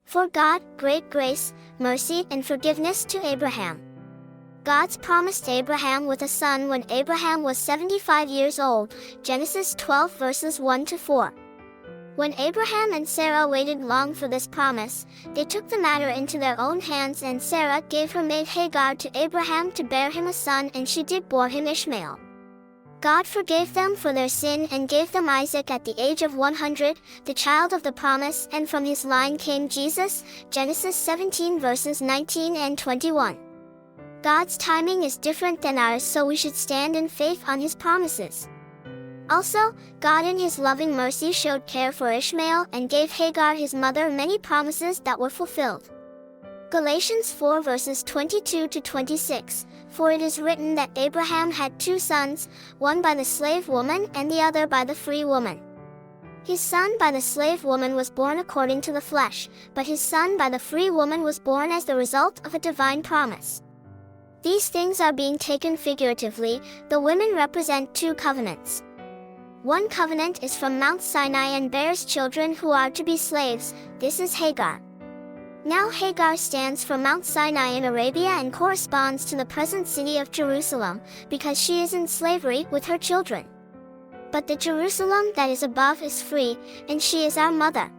For God, great grace, mercy, and forgiveness to Abraham. God promised Abraham with a son when Abraham was 75 years old, Genesis 12 verses 1-4. When Abraham and Sarah waited long for this promise, they took the matter into their own hands, and Sarah gave her maid Hagar to Abraham to bear him a son, and she did bore him Ishmael. God forgave them for their sin and gave them Isaac at the age of 100, the child of the promise, and from his line came Jesus, Genesis 17 verses 19 and 21. God's timing is different than ours, so we should stand in faith on his promises. Also, God in his loving mercy showed care for Ishmael and gave Hagar his mother many promises that were fulfilled. Galatians 4 verses 22-26, For it is written that Abraham had two sons, one by the slave woman and the other by the free woman. His son by the slave woman was born according to the flesh, but his son by the free woman was born as the result of a divine promise. These things are being taken figuratively. The women represent two covenants. One covenant is from Mount Sinai and bears children who are to be slaves. This is Hagar. Now Hagar stands for Mount Sinai in Arabia and corresponds to the present city of Jerusalem, because she is in slavery with her children. But the Jerusalem that is above is free, and she is our mother.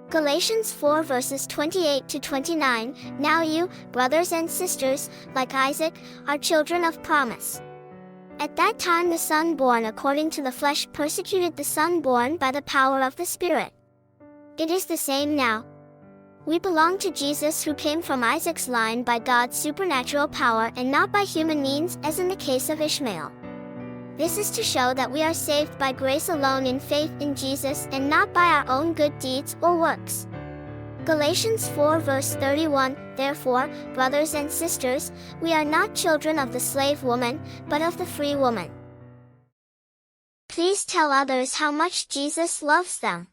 Galatians 4 verses 28-29, Now you, brothers and sisters, like Isaac, are children of promise. At that time the son born according to the flesh persecuted the son born by the power of the Spirit. It is the same now. We belong to Jesus, who came from Isaac's line by God's supernatural power and not by human means, as in the case of Ishmael. This is to show that we are saved by grace alone in faith in Jesus and not by our own good deeds or works. Galatians 4 verse 31, Therefore, brothers and sisters, we are not children of the slave woman, but of the free woman. Please tell others how much Jesus loves them.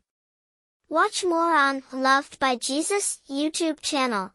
Watch more on Loved by Jesus YouTube channel.